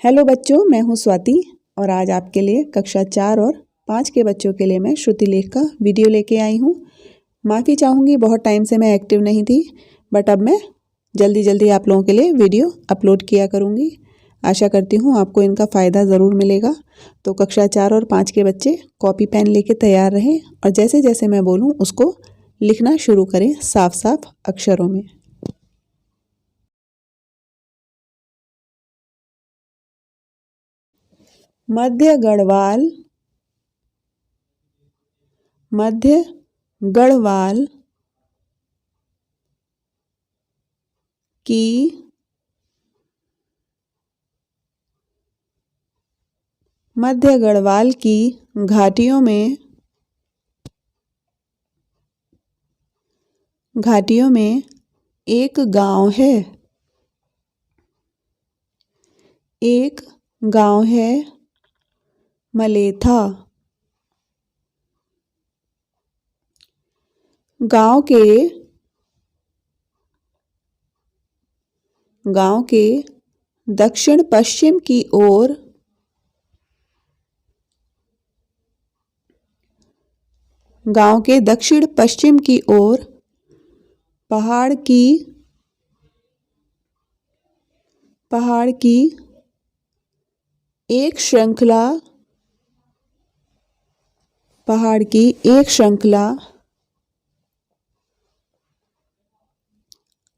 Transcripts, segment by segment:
Hello बच्चों, मैं हूं स्वाति और आज आपके लिए कक्षा 4 और 5 के बच्चों के लिए मैं श्रुति लेख का वीडियो लेके आई हूं। माफ़ी चाहूँगी, बहुत टाइम से मैं एक्टिव नहीं थी, बट अब मैं जल्दी जल्दी आप लोगों के लिए वीडियो अपलोड किया करूँगी। आशा करती हूँ आपको इनका फ़ायदा ज़रूर मिलेगा। तो कक्षा 4 और 5 के बच्चे कॉपी पेन लेके तैयार रहें और जैसे जैसे मैं बोलूँ उसको लिखना शुरू करें साफ साफ अक्षरों में। मध्य गढ़वाल, मध्य गढ़वाल की मध्य गढ़वाल की घाटियों में एक गांव है। एक गांव है मलेथा। गांव के दक्षिण पश्चिम की ओर पहाड़ की एक श्रृंखला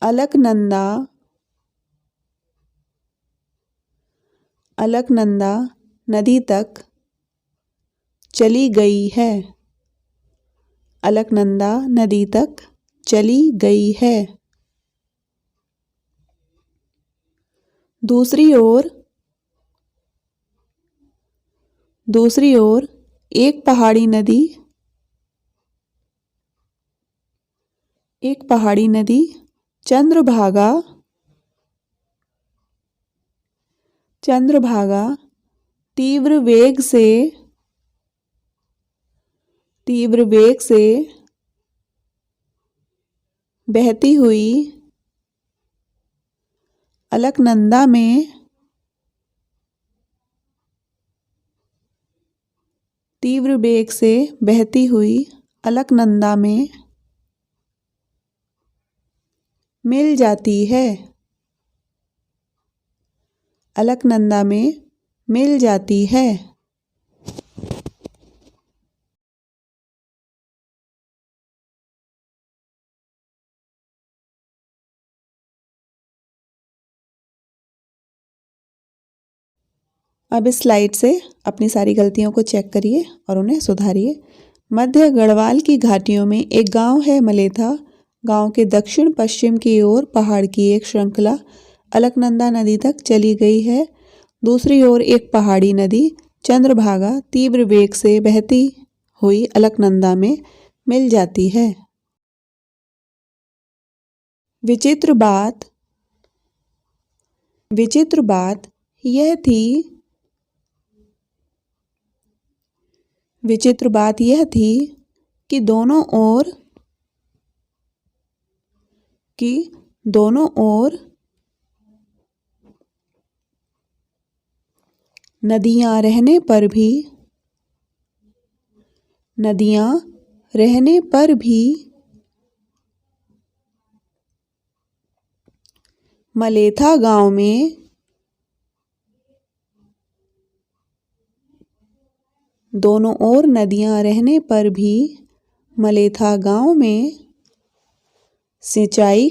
अलकनंदा नदी तक चली गई है। अलकनंदा नदी तक चली गई है। दूसरी ओर एक पहाड़ी नदी चंद्रभागा तीव्र वेग से बहती हुई अलकनंदा में मिल जाती है। अलकनंदा में मिल जाती है। अब इस स्लाइड से अपनी सारी गलतियों को चेक करिए और उन्हें सुधारिए। मध्य गढ़वाल की घाटियों में एक गांव है मलेथा। गांव के दक्षिण पश्चिम की ओर पहाड़ की एक श्रृंखला अलकनंदा नदी तक चली गई है। दूसरी ओर एक पहाड़ी नदी चंद्रभागा तीव्र वेग से बहती हुई अलकनंदा में मिल जाती है। विचित्र बात यह थी कि दोनों ओर नदियां रहने पर भी मलेथा गांव में दोनों ओर नदियां रहने पर भी मलेथा गांव में सिंचाई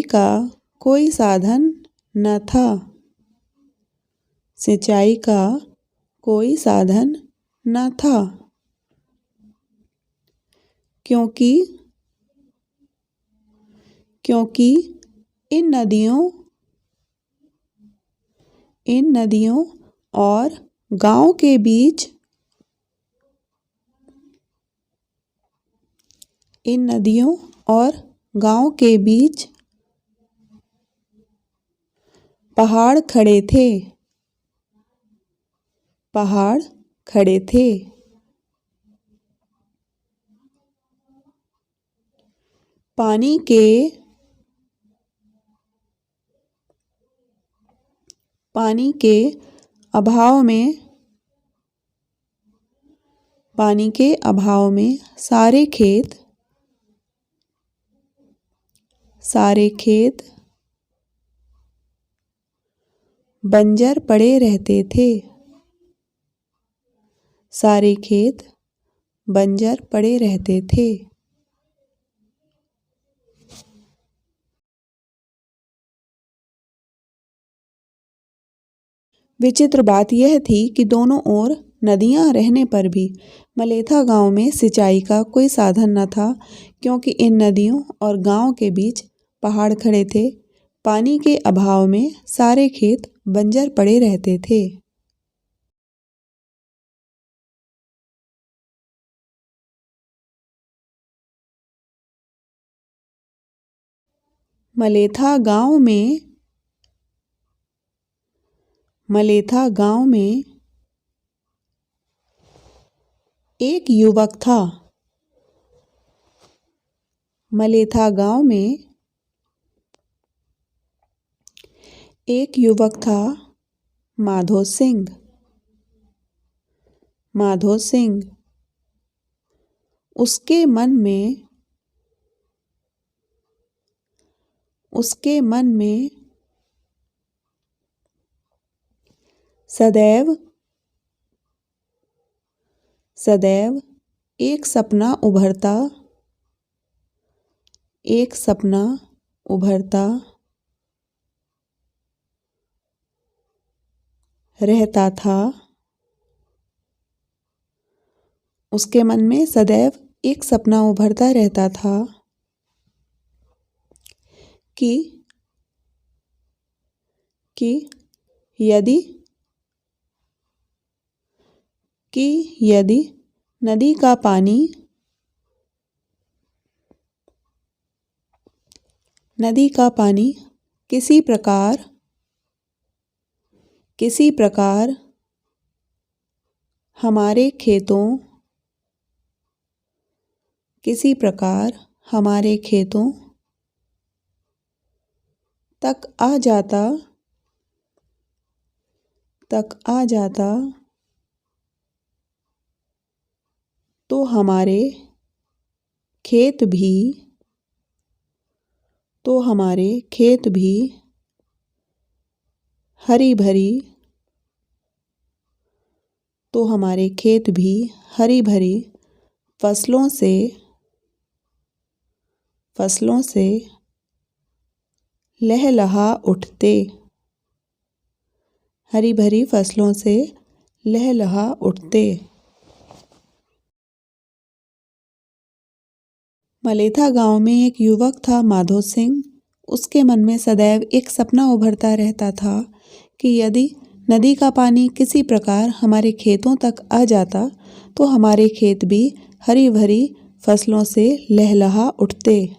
का कोई साधन न था। सिंचाई का कोई साधन न था क्योंकि इन नदियों और गांव के बीच पहाड़ खड़े थे। पानी पानी के अभाव में सारे खेत बंजर पड़े रहते थे। सारे खेत बंजर पड़े रहते थे। विचित्र बात यह थी कि दोनों ओर नदियां रहने पर भी मलेथा गांव में सिंचाई का कोई साधन न था, क्योंकि इन नदियों और गांव के बीच पहाड़ खड़े थे। पानी के अभाव में सारे खेत बंजर पड़े रहते थे। मलेथा गांव में एक युवक था। मलेथा गांव में एक युवक था, माधो सिंह। उसके मन में सदैव एक सपना उभरता रहता था। उसके मन में सदैव एक सपना उभरता रहता था कि यदि नदी का पानी किसी प्रकार हमारे खेतों तक आ जाता तो हमारे खेत भी हरी भरी फसलों से लहलहा उठते। हरी भरी फसलों से लहलहा उठते। मलेथा गांव में एक युवक था, माधो सिंह। उसके मन में सदैव एक सपना उभरता रहता था कि यदि नदी का पानी किसी प्रकार हमारे खेतों तक आ जाता तो हमारे खेत भी हरी भरी फसलों से लहलहा उठते।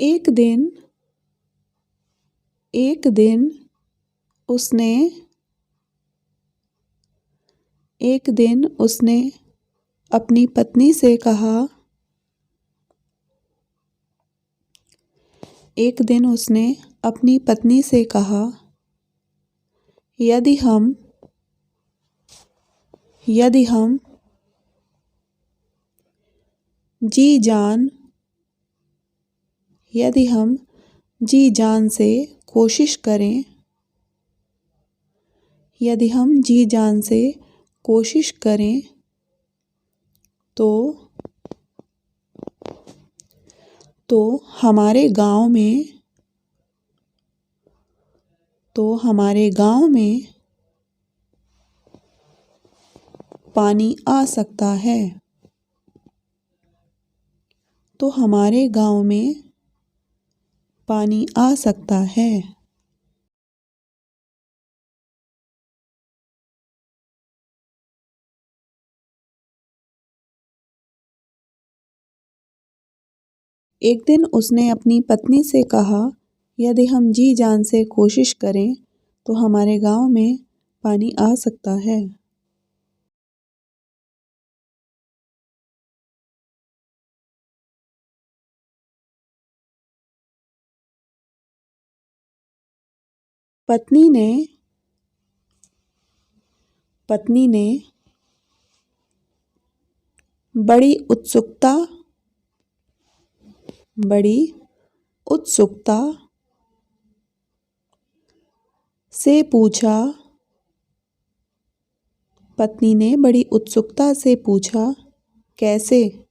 एक दिन उसने अपनी पत्नी से कहा। यदि हम जी जान से कोशिश करें तो हमारे गांव में पानी आ सकता है। एक दिन उसने अपनी पत्नी से कहा, यदि हम जी जान से कोशिश करें तो हमारे गांव में पानी आ सकता है। पत्नी ने बड़ी उत्सुकता से पूछा। पत्नी ने बड़ी उत्सुकता से पूछा, कैसे?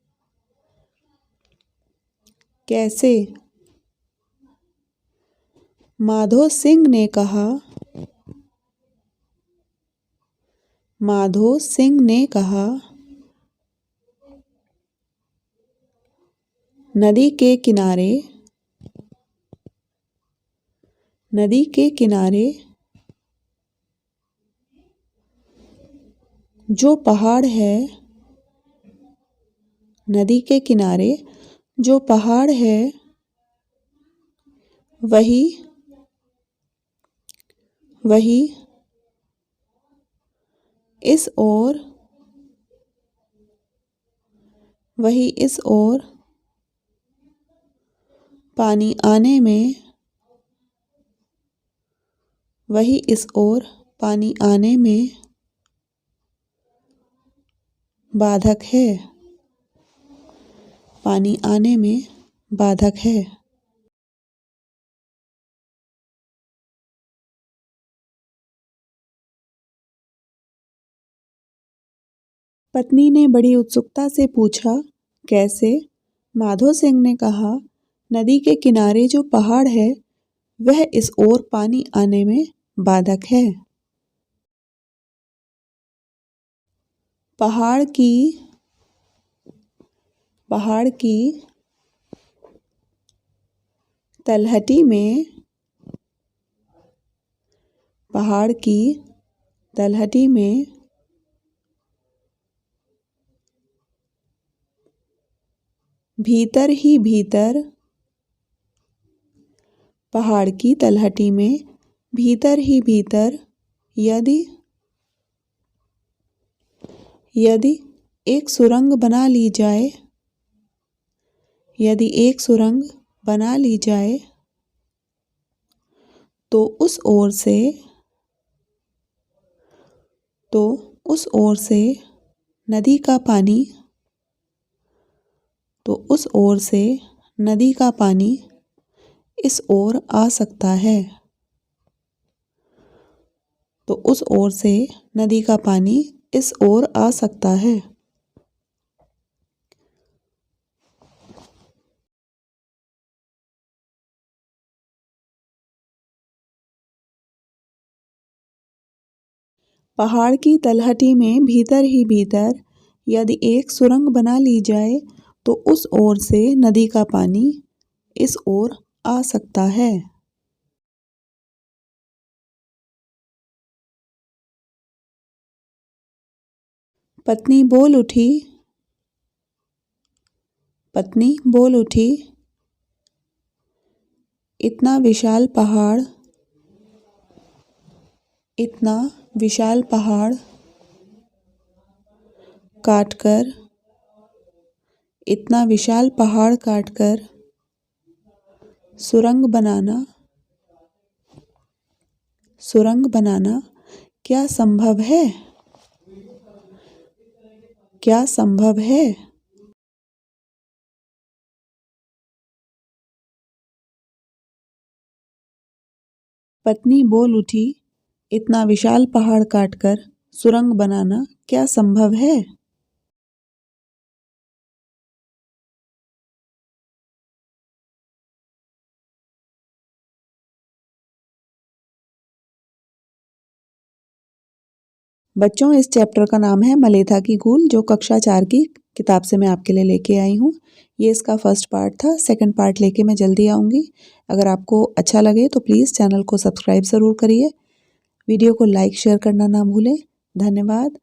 माधो सिंह ने कहा, नदी के किनारे जो पहाड़ है, नदी के किनारे जो पहाड़ है, वही इस ओर पानी आने में बाधक है। पत्नी ने बड़ी उत्सुकता से पूछा, कैसे? माधो सिंह ने कहा, नदी के किनारे जो पहाड़ है, वह इस ओर पानी आने में बाधक है। पहाड़ की तलहटी में भीतर ही भीतर यदि एक सुरंग बना ली जाए तो उस ओर से नदी का पानी इस ओर आ सकता है। पहाड़ की तलहटी में भीतर ही भीतर यदि एक सुरंग बना ली जाए तो उस ओर से नदी का पानी इस ओर आ सकता है। पत्नी बोल उठी, इतना विशाल पहाड़ काटकर सुरंग बनाना क्या संभव है? पत्नी बोल उठी, इतना विशाल पहाड़ काटकर सुरंग बनाना क्या संभव है? बच्चों, इस चैप्टर का नाम है मलेथा की गूल, जो कक्षा 4 की किताब से मैं आपके लिए लेके आई हूँ। ये इसका फर्स्ट पार्ट था। सेकंड पार्ट लेके मैं जल्दी आऊँगी। अगर आपको अच्छा लगे तो प्लीज़ चैनल को सब्सक्राइब ज़रूर करिए। वीडियो को लाइक शेयर करना ना भूलें। धन्यवाद।